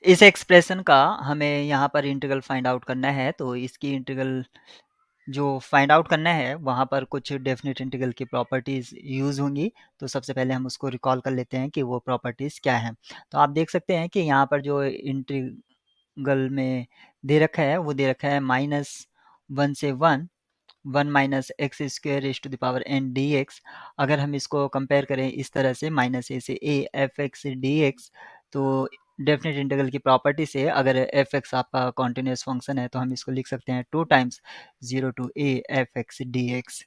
इस एक्सप्रेशन का हमें यहाँ पर इंटीग्रल फाइंड आउट करना है, तो इसकी इंटीग्रल जो फाइंड आउट करना है वहाँ पर कुछ डेफिनेट इंटीग्रल की प्रॉपर्टीज़ यूज़ होंगी। तो सबसे पहले हम उसको रिकॉल कर लेते हैं कि वो प्रॉपर्टीज़ क्या हैं। तो आप देख सकते हैं कि यहाँ पर जो इंटीग्रल में दे रखा है वो दे रखा है -1 से 1 minus x square raise to the power n d x. अगर हम इसको कंपेयर करें इस तरह से -a से a f x d x, तो डेफिनेट इंटीग्रल की प्रॉपर्टी से अगर एफ एक्स आपका कॉन्टिन्यूस फंक्शन है तो हम इसको लिख सकते हैं 2 times 0 to a f x d x.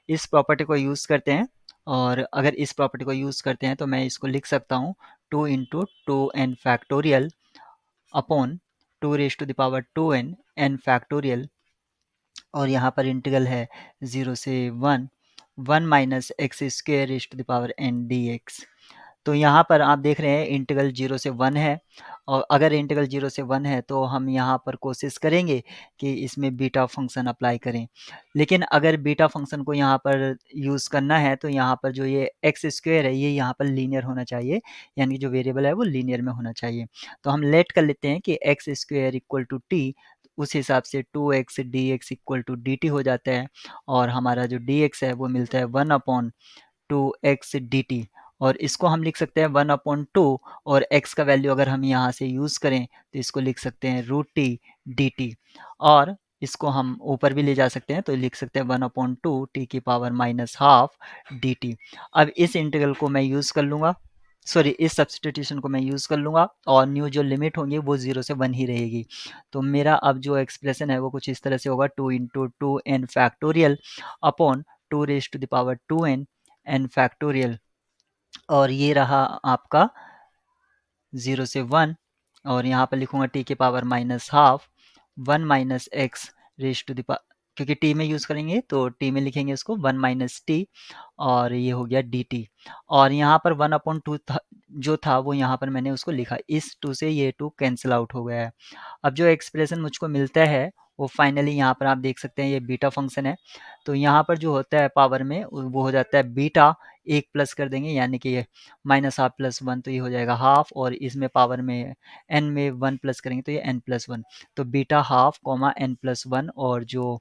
इस प्रॉपर्टी को यूज़ करते हैं, और अगर इस प्रॉपर्टी को यूज़ करते हैं तो मैं इसको लिख सकता हूँ 2 into 2n factorial upon 2 raise to the power 2n n factorial, और यहाँ पर इंटीग्रल है 0 से 1 minus x square raise to the power n d x. तो यहाँ पर आप देख रहे हैं इंटीग्रल 0 से 1 है, और अगर इंटीग्रल 0 से 1 है तो हम यहाँ पर कोशिश करेंगे कि इसमें बीटा फंक्शन अप्लाई करें। लेकिन अगर बीटा फंक्शन को यहाँ पर यूज़ करना है तो यहाँ पर जो ये एक्स स्क्वायर है ये यहाँ पर लीनियर होना चाहिए, यानी जो वेरिएबल है वो लीनियर में होना चाहिए। तो हम लेट कर लेते हैं कि x square equal to t, उस हिसाब से 2x d x equal to d t हो जाता है, और हमारा जो डी एक्स है वो मिलता है 1 अपॉन 2x dt। और इसको हम लिख सकते हैं 1/2, और x का वैल्यू अगर हम यहाँ से यूज़ करें तो इसको लिख सकते हैं √t dt, और इसको हम ऊपर भी ले जा सकते हैं तो लिख सकते हैं 1/2 t की पावर -12 dt। अब इस इंटीग्रल को मैं यूज़ कर लूँगा, सॉरी इस सब्सटीट्यूशन को मैं यूज़ कर लूँगा, और न्यू जो लिमिट होंगी वो 0 से 1 ही रहेगी। तो मेरा अब जो एक्सप्रेशन है वो कुछ इस तरह से होगा 2 into 2n factorial upon 2 raise to the power 2n n factorial, और ये रहा आपका 0 से 1, और यहाँ पर लिखूंगा t के power -12 1 minus x raise to the power, क्योंकि t में यूज़ करेंगे तो t में लिखेंगे इसको 1 माइनस टी, और ये हो गया dt। और यहाँ पर 1/2 था, जो था वो यहाँ पर मैंने उसको लिखा, इस 2 से ये 2 कैंसिल आउट हो गया है। अब जो एक्सप्रेशन मुझको मिलता है वो फाइनली यहाँ पर आप देख सकते हैं ये बीटा फंक्शन है। तो यहाँ पर जो होता है पावर में वो हो जाता है बीटा, एक प्लस कर देंगे यानी कि ये -12 + 1 तो ये हो जाएगा हाफ, और इसमें पावर में n में 1 प्लस करेंगे तो ये n+1, तो बीटा हाफ कॉमा n+1, और जो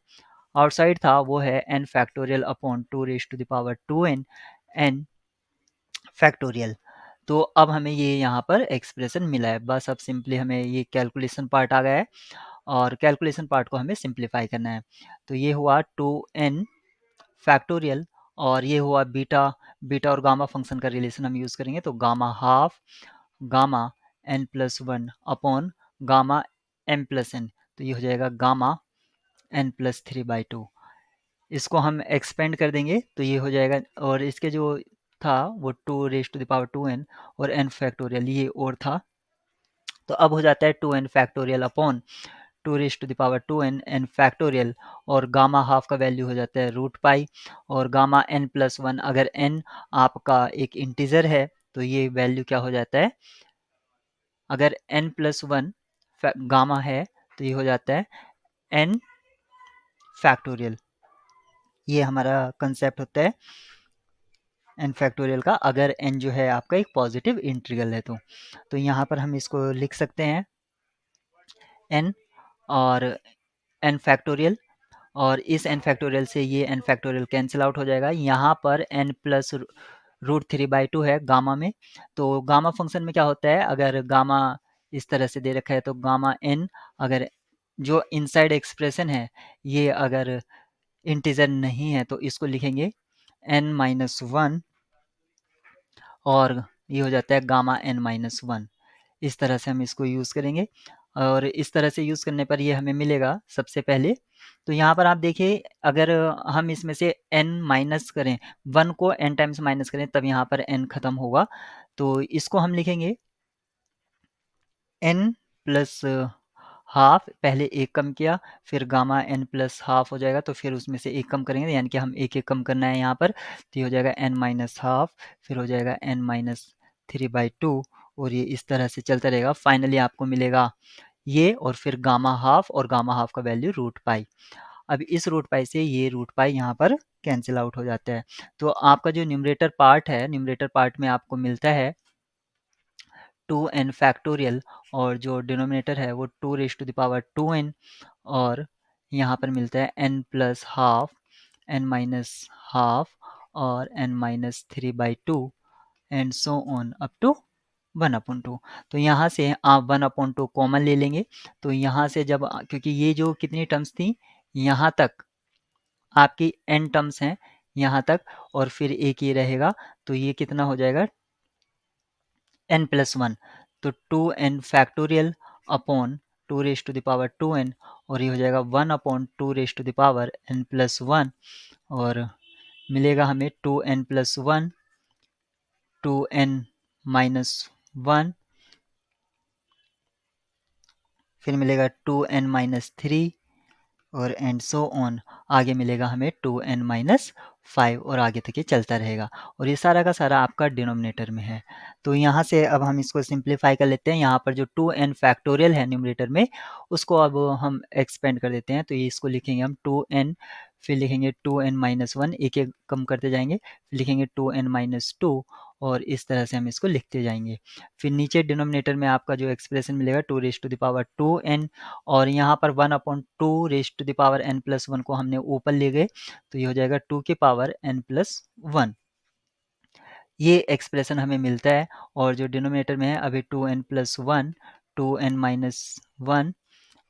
आउटसाइड था वो है n factorial upon 2 raise to the power 2n n factorial. तो अब हमें ये यहाँ पर एक्सप्रेशन मिला है, बस अब सिंपली हमें ये कैलकुलेशन पार्ट आ गया है, और कैलकुलेशन पार्ट को हमें सिंप्लीफाई करना है। तो ये हुआ 2n फैक्टोरियल, और ये हुआ बीटा, बीटा और गामा फंक्शन का रिलेशन हम यूज़ करेंगे, तो gamma half gamma n+1 upon gamma m+n, तो ये हो जाएगा गामा n+3/2। इसको हम एक्सपेंड कर देंगे तो ये हो जाएगा, और इसके जो था वो 2 raise to the power 2n और n फैक्टोरियल ये और था, तो अब हो जाता है 2n factorial upon 2 raise to the power 2n n factorial, और गामा हाफ का वैल्यू हो जाता है √π, और गामा n+1, अगर n आपका एक इंटीजर है तो ये वैल्यू क्या हो जाता है, अगर n+1 गामा है तो ये हो जाता है n फैक्टोरियल। ये हमारा कंसेप्ट होता है n फैक्टोरियल का, अगर n जो है आपका एक पॉजिटिव इंटीग्रल है तो यहाँ पर हम इसको लिख सकते हैं n और n फैक्टोरियल, और इस n फैक्टोरियल से ये n फैक्टोरियल कैंसिल आउट हो जाएगा। यहाँ पर n प्लस √3/2 है गामा में, तो गामा फंक्शन में क्या होता है, अगर गामा इस तरह से दे रखा है तो गामा n, अगर जो इनसाइड एक्सप्रेशन है ये अगर इंटीजर नहीं है तो इसको लिखेंगे n-1, और ये हो जाता है गामा n-1। इस तरह से हम इसको यूज़ करेंगे, और इस तरह से यूज़ करने पर ये हमें मिलेगा सबसे पहले। तो यहाँ पर आप देखिए अगर हम इसमें से n माइनस करें, 1 को n टाइम्स माइनस करें तब यहाँ पर n खत्म होगा, तो इसको हम लिखेंगे n प्लस हाफ, पहले एक कम किया फिर गामा n प्लस हाफ हो जाएगा, तो फिर उसमें से एक कम करेंगे, यानी कि हम एक एक कम करना है यहाँ पर, तो ये हो जाएगा n माइनस हाफ, फिर हो जाएगा n-3/2, और ये इस तरह से चलता रहेगा। फाइनली आपको मिलेगा ये, और फिर गामा हाफ, और गामा हाफ का वैल्यू √π। अब इस √π से ये √π यहाँ पर कैंसिल आउट हो जाता है। तो आपका जो न्यूमरेटर पार्ट है, न्यूमरेटर पार्ट में आपको मिलता है 2n फैक्टोरियल और जो डिनोमिनेटर है वो 2 raise to the power 2n और यहाँ पर मिलता है n plus half n minus half और n minus 3/2 and so on up to 1/2। तो यहाँ से आप 1/2 कॉमन ले लेंगे। तो यहाँ से जब क्योंकि ये जो कितनी टर्म्स थी, यहाँ तक आपकी n टर्म्स हैं यहाँ तक, और फिर एक ये रहेगा, तो ये कितना हो जाएगा n प्लस 1। तो 2n factorial upon 2 raise to the power 2n और ये हो जाएगा 1/2 raise to the power n plus 1 और मिलेगा हमें 2n प्लस 1 2n माइनस 1 फिर मिलेगा 2n माइनस 3 और एंड सो ऑन आगे मिलेगा हमें 2n माइनस 5 और आगे तक ये चलता रहेगा और ये सारा का सारा आपका डिनोमिनेटर में है। तो यहाँ से अब हम इसको सिंप्लीफाई कर लेते हैं। यहाँ पर जो 2n फैक्टोरियल है न्यूमरेटर में, उसको अब हम एक्सपेंड कर देते हैं। तो ये इसको लिखेंगे हम 2n, फिर लिखेंगे 2n माइनस 1, एक एक कम करते जाएंगे, फिर लिखेंगे 2n माइनस 2 और इस तरह से हम इसको लिखते जाएंगे। फिर नीचे डिनोमिनेटर में आपका जो एक्सप्रेशन मिलेगा 2 raise to the power 2n और यहाँ पर 1/2 raise to the power n plus 1 को हमने ऊपर ले गए, तो ये हो जाएगा 2 के पावर n प्लस 1। ये एक्सप्रेशन हमें मिलता है और जो डिनोमिनेटर में है अभी 2n प्लस 1 2n माइनस 1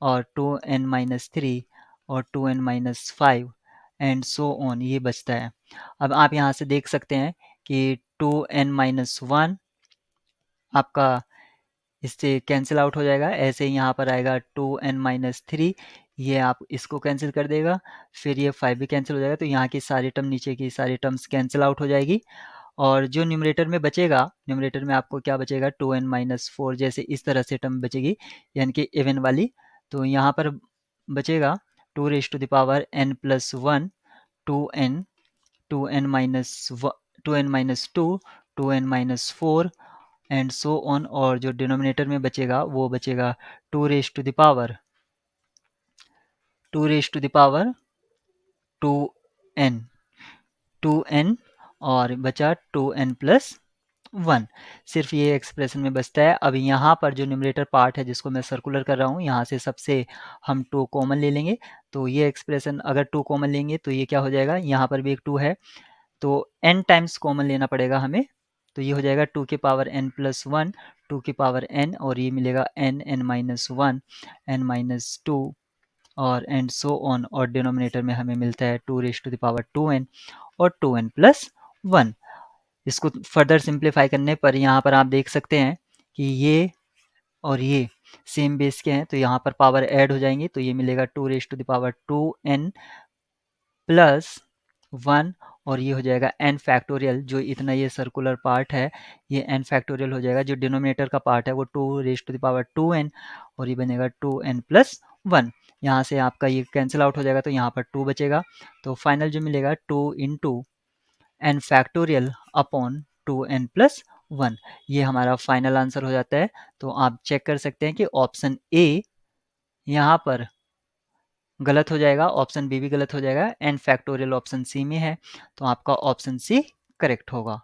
और 2n माइनस 3 और 2n minus 5 and so on ये बचता है। अब आप यहाँ से देख सकते हैं कि 2n माइनस 1 आपका इससे कैंसिल आउट हो जाएगा। ऐसे ही यहाँ पर आएगा 2n माइनस 3, ये आप इसको कैंसिल कर देगा, फिर ये 5 भी कैंसिल हो जाएगा। तो यहाँ की सारी टर्म, नीचे की सारी टर्म्स कैंसिल आउट हो जाएगी और जो न्यूमरेटर में बचेगा, न्यूमरेटर में आपको क्या बचेगा 2n माइनस 4 जैसे इस तरह से टर्म बचेगी, यानी कि इवन वाली। तो यहाँ पर बचेगा 2 raise to the power n plus 1 2n 2n minus 2 2n minus 4 and so on और जो डिनोमिनेटर में बचेगा वो बचेगा 2 raise to the power 2n 2n और बचा 2n प्लस 1। सिर्फ ये एक्सप्रेशन में बचता है। अब यहाँ पर जो न्यूमरेटर पार्ट है जिसको मैं सर्कुलर कर रहा हूँ, यहाँ से सबसे हम 2 कॉमन ले लेंगे। तो ये एक्सप्रेशन अगर 2 कॉमन लेंगे तो ये क्या हो जाएगा, यहाँ पर भी एक 2 है तो n टाइम्स कॉमन लेना पड़ेगा हमें। तो ये हो जाएगा 2 के पावर n प्लस 1 2 के पावर n और ये मिलेगा n माइनस 1 n माइनस 2 और एंड सो ऑन और डिनोमिनेटर में हमें मिलता है 2 raise to the power 2n और 2n प्लस 1। इसको फर्दर सिंप्लीफाई करने पर यहाँ पर आप देख सकते हैं कि ये और ये सेम बेस के हैं, तो यहाँ पर पावर ऐड हो जाएंगी, तो ये मिलेगा 2 raise to the power 2n plus 1 और ये हो जाएगा n फैक्टोरियल। जो इतना ये सर्कुलर पार्ट है ये n फैक्टोरियल हो जाएगा, जो डिनोमिनेटर का पार्ट है वो 2 raise to the power 2n और ये बनेगा 2n प्लस 1। यहाँ से आपका ये कैंसिल आउट हो जाएगा तो यहाँ पर 2 बचेगा, तो फाइनल जो मिलेगा 2 into n factorial upon 2n plus 1। ये हमारा फाइनल आंसर हो जाता है। तो आप चेक कर सकते हैं कि ऑप्शन ए यहाँ पर गलत हो जाएगा, ऑप्शन बी भी गलत हो जाएगा, n फैक्टोरियल ऑप्शन सी में है, तो आपका ऑप्शन सी करेक्ट होगा।